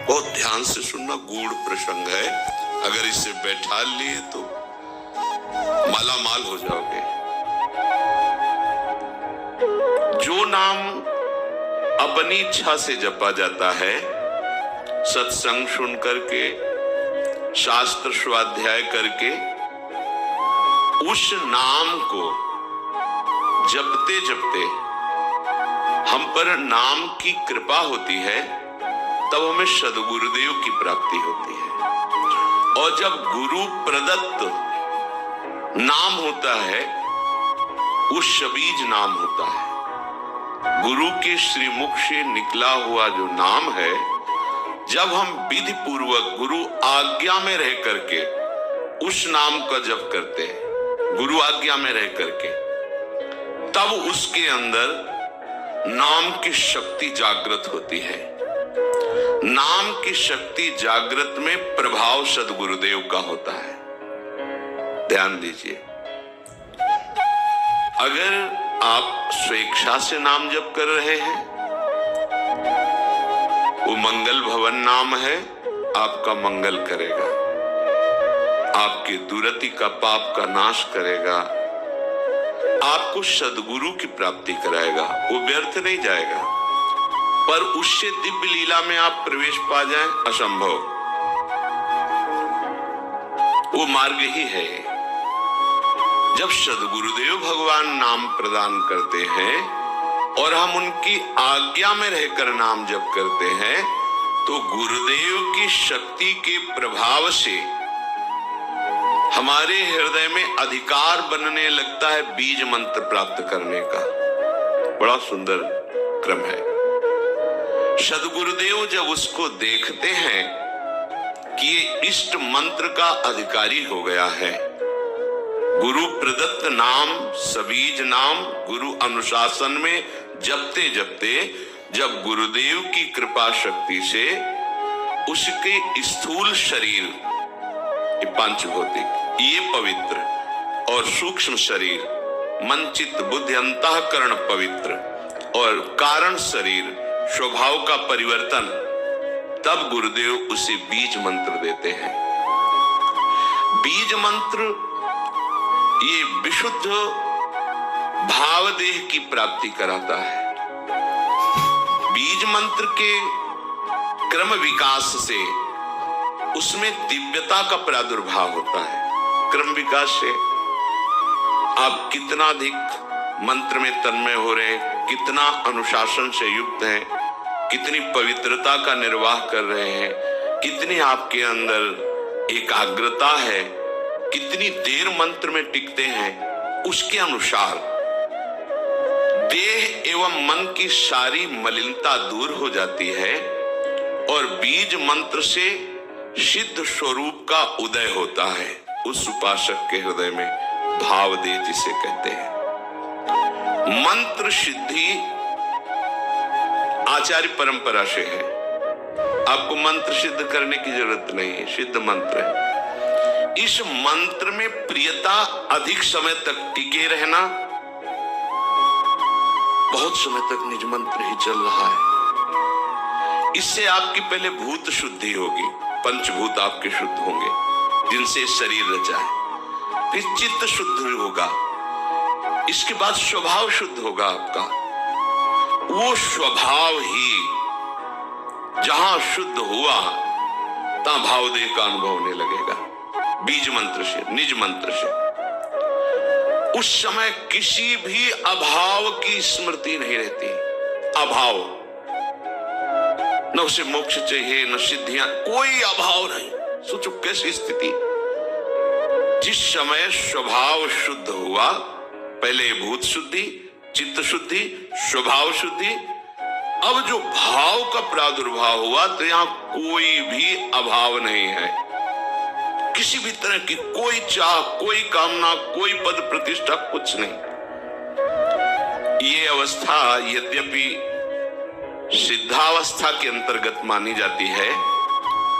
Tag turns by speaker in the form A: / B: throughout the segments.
A: बहुत ध्यान से सुनना, गूढ़ प्रसंग है। अगर इसे बैठा लिए तो माला माल हो जाओगे। जो नाम अपनी इच्छा से जपा जाता है, सत्संग सुन करके, शास्त्र स्वाध्याय करके, उस नाम को जपते जपते हम पर नाम की कृपा होती है, तब हमें सद्गुरुदेव की प्राप्ति होती है। और जब गुरु प्रदत्त नाम होता है, वो शबीज नाम होता है। गुरु के श्रीमुख से निकला हुआ जो नाम है, जब हम विधि पूर्वक गुरु आज्ञा में रह करके उस नाम का जप करते हैं, गुरु आज्ञा में रह करके, तब उसके अंदर नाम की शक्ति जागृत होती है। नाम की शक्ति जागृत में प्रभाव सद्गुरुदेव का होता है। ध्यान दीजिए, अगर आप स्वेच्छा से नाम जप कर रहे हैं, वो मंगल भवन नाम है, आपका मंगल करेगा, आपकी दुर्गति का पाप का नाश करेगा, आपको सद्गुरु की प्राप्ति कराएगा, वो व्यर्थ नहीं जाएगा। पर उससे दिव्य लीला में आप प्रवेश पा जाएं, असंभव। वो मार्ग ही है। जब सद्गुरुदेव भगवान नाम प्रदान करते हैं और हम उनकी आज्ञा में रहकर नाम जप करते हैं, तो गुरुदेव की शक्ति के प्रभाव से हमारे हृदय में अधिकार बनने लगता है बीज मंत्र प्राप्त करने का। बड़ा सुंदर क्रम है। सद्गुरुदेव जब उसको देखते हैं कि ये इष्ट मंत्र का अधिकारी हो गया है, गुरु प्रदत्त नाम, सबीज नाम, गुरु अनुशासन में जपते जपते जब गुरुदेव की कृपा शक्ति से उसके स्थूल शरीर, ये पांचभौतिक, ये पवित्र, और सूक्ष्म शरीर, मन चित्त बुद्धि अंतःकरण पवित्र, और कारण शरीर स्वभाव का परिवर्तन, तब गुरुदेव उसे बीज मंत्र देते हैं। बीज मंत्र ये विशुद्ध भावदेह की प्राप्ति कराता है। बीज मंत्र के क्रम विकास से उसमें दिव्यता का प्रादुर्भाव होता है। क्रम विकास से आप कितना अधिक मंत्र में तन्मय हो रहे हैं, कितना अनुशासन से युक्त हैं, कितनी पवित्रता का निर्वाह कर रहे हैं, कितनी आपके अंदर एकाग्रता है, कितनी देर मंत्र में टिकते हैं, उसके अनुसार देह एवं मन की सारी मलिनता दूर हो जाती है और बीज मंत्र से सिद्ध स्वरूप का उदय होता है। उस उपासक के हृदय में भाव दे, जिसे कहते हैं। मंत्र सिद्धि आचार्य परंपरा से है। आपको मंत्र सिद्ध करने की जरूरत नहीं है, सिद्ध मंत्र है। इस मंत्र में प्रियता, अधिक समय तक टिके रहना, बहुत समय तक निज मंत्र ही चल रहा है, इससे आपकी पहले भूत शुद्धि होगी, पंचभूत आपके शुद्ध होंगे जिनसे शरीर रचा है। फिर चित्त शुद्ध होगा, इसके बाद स्वभाव शुद्ध होगा आपका। वो स्वभाव ही जहां शुद्ध हुआ, तहां भावदेह का अनुभव होने लगेगा। बीज मंत्र से, निज मंत्र से उस समय किसी भी अभाव की स्मृति नहीं रहती। अभाव, न उसे मोक्ष चाहिए, न सिद्धियां, कोई अभाव नहीं। सोचो कैसी स्थिति। जिस समय स्वभाव शुद्ध हुआ, पहले भूत शुद्धि, चित्त शुद्धि, स्वभाव शुद्धि, अब जो भाव का प्रादुर्भाव हुआ, तो यहां कोई भी अभाव नहीं है। किसी भी तरह की कोई चाह, कोई कामना, कोई पद प्रतिष्ठा, कुछ नहीं। ये अवस्था यद्यपि सिद्धावस्था के अंतर्गत मानी जाती है,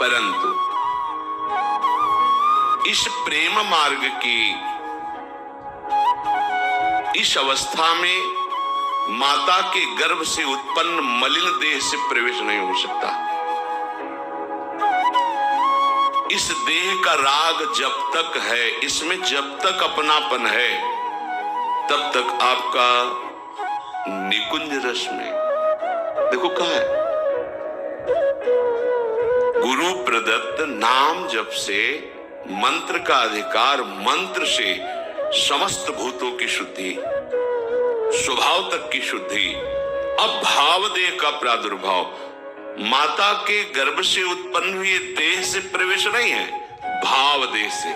A: परंतु इस प्रेम मार्ग की इस अवस्था में माता के गर्भ से उत्पन्न मलिन देह से प्रवेश नहीं हो सकता। इस देह का राग जब तक है, इसमें जब तक अपनापन है, तब तक आपका निकुंज रस में देखो कहाँ है। गुरु प्रदत्त नाम जप से मंत्र का अधिकार, मंत्र से समस्त भूतों की शुद्धि, स्वभाव तक की शुद्धि। अब भाव देह का प्रादुर्भाव, माता के गर्भ से उत्पन्न हुए देह से प्रवेश नहीं है, भाव देह से,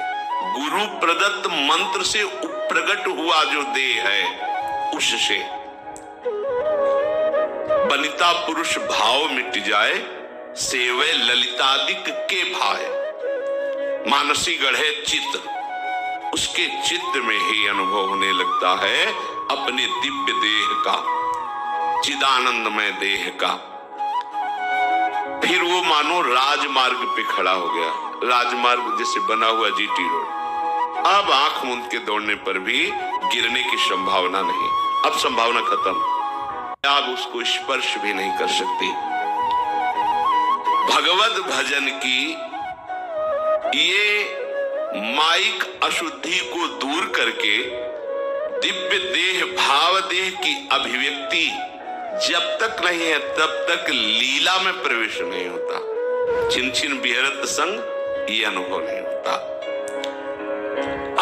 A: गुरु प्रदत्त मंत्र से प्रकट हुआ जो देह है उससे। बनिता पुरुष भाव मिट जाए, सेवे ललितादिक के भाए। मानसी गढ़े चित्त, उसके चित्त में ही अनुभव होने लगता है अपने दिव्य देह का, चिदानंदमय देह का। फिर वो मानो राजमार्ग पे खड़ा हो गया, राजमार्ग जैसे बना हुआ जीटी रोड। अब आंख मूंद के दौड़ने पर भी गिरने की संभावना नहीं, अब संभावना खत्म, आप उसको स्पर्श भी नहीं कर सकती। भगवत भजन की ये माइक अशुद्धि को दूर करके दिव्य देह भाव देह की अभिव्यक्ति जब तक नहीं है तब तक लीला में प्रवेश नहीं होता। छिन छिन बिहरत संग ये अनुभव नहीं होता।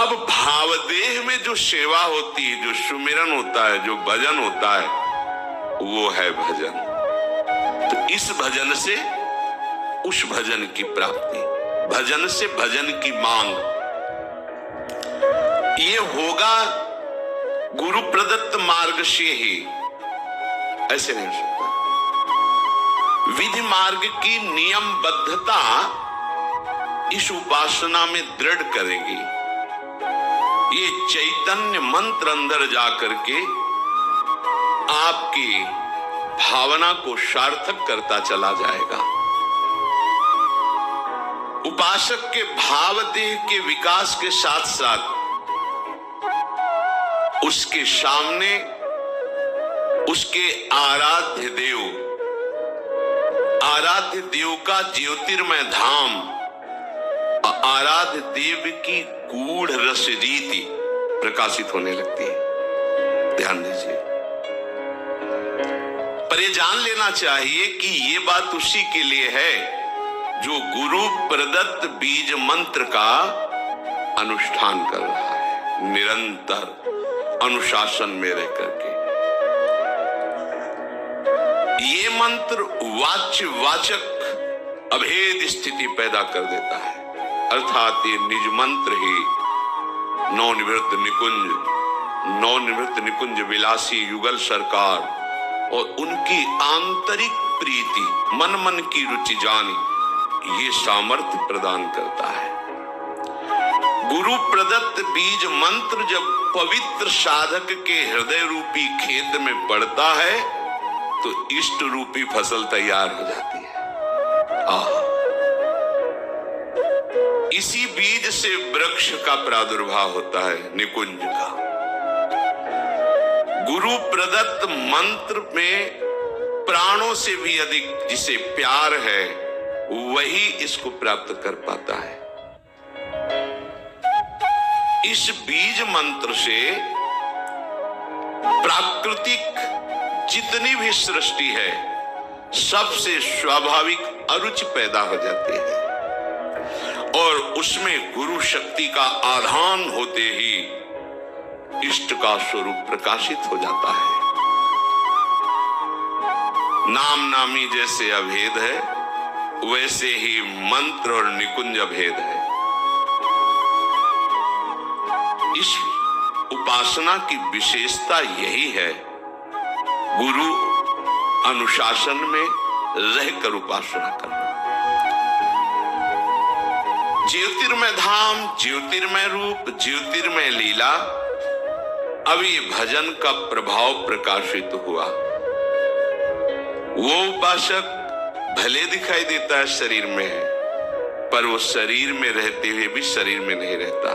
A: अब भाव देह में जो सेवा होती है, जो सुमिरन होता है, जो भजन होता है, वो है भजन। तो इस भजन से उस भजन की प्राप्ति, भजन से भजन की मांग, ये होगा गुरु प्रदत्त मार्ग से ही, ऐसे नहीं हो सकता। विधि मार्ग की नियमबद्धता इस उपासना में दृढ़ करेगी। ये चैतन्य मंत्र अंदर जाकर के आपकी भावना को सार्थक करता चला जाएगा। उपासक के भाव देह के विकास के साथ साथ उसके सामने उसके आराध्य देव का ज्योतिर्मय धाम, आराध्य देव की गूढ़ रस रीति प्रकाशित होने लगती है। ध्यान दीजिए, पर ये जान लेना चाहिए कि ये बात उसी के लिए है जो गुरु प्रदत्त बीज मंत्र का अनुष्ठान कर रहा है, निरंतर अनुशासन में रह करके। ये मंत्र वाच्य वाचक अभेद स्थिति पैदा कर देता है, अर्थात ये निज मंत्र ही नवनिवृत्त निकुंज विलासी युगल सरकार और उनकी आंतरिक प्रीति, मन मन की रुचि जानी, ये सामर्थ्य प्रदान करता है। गुरु प्रदत्त बीज मंत्र जब पवित्र साधक के हृदय रूपी खेत में पड़ता है तो इष्ट रूपी फसल तैयार हो जाती है। इसी बीज से वृक्ष का प्रादुर्भाव होता है, निकुंज का। गुरु प्रदत्त मंत्र में प्राणों से भी अधिक जिसे प्यार है वही इसको प्राप्त कर पाता है। इस बीज मंत्र से प्राकृतिक जितनी भी सृष्टि है सबसे स्वाभाविक अरुचि पैदा हो जाती है और उसमें गुरु शक्ति का आधान होते ही इष्ट का स्वरूप प्रकाशित हो जाता है। नाम नामी जैसे अभेद है वैसे ही मंत्र और निकुंज अभेद है। इस उपासना की विशेषता यही है, गुरु अनुशासन में रहकर उपासना करना। ज्योतिर्मय धाम, ज्योतिर्मय रूप, ज्योतिर्मय लीला, अब ये भजन का प्रभाव प्रकाशित हुआ। वो उपासक भले दिखाई देता है शरीर में है, पर वो शरीर में रहते हुए भी शरीर में नहीं रहता।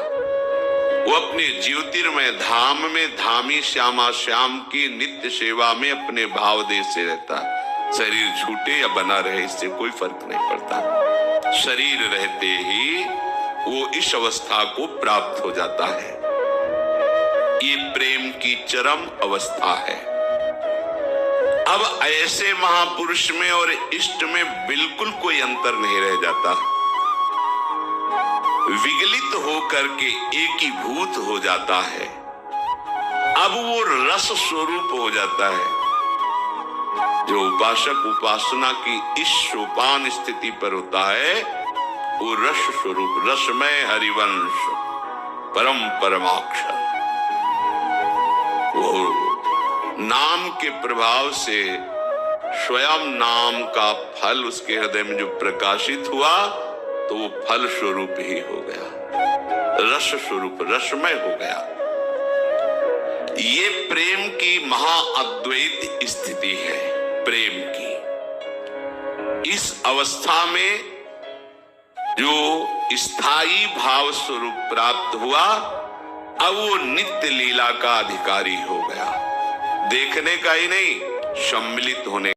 A: वो अपने ज्योतिर्मय धाम में धामी श्यामा श्याम की नित्य सेवा में अपने भाव देश से रहता है। शरीर छूटे या बना रहे इससे कोई फर्क नहीं पड़ता। शरीर रहते ही वो इस अवस्था को प्राप्त हो जाता है। ये प्रेम की चरम अवस्था है। अब ऐसे महापुरुष में और इष्ट में बिल्कुल कोई अंतर नहीं रह जाता। विगलित होकर के एकीभूत हो जाता है। अब वो रस स्वरूप हो जाता है। जो उपासक उपासना की इस सोपान स्थिति पर होता है वो रस स्वरूप, रसमय हरिवंश, परम परमाक्षर, वो नाम के प्रभाव से स्वयं नाम का फल उसके हृदय में जो प्रकाशित हुआ तो वो फल स्वरूप ही हो गया, रस स्वरूप, रसमय हो गया। ये प्रेम की महाअद्वैत स्थिति है। प्रेम की इस अवस्था में जो स्थायी भाव स्वरूप प्राप्त हुआ, अब वो नित्य लीला का अधिकारी हो गया। देखने का ही नहीं, सम्मिलित होने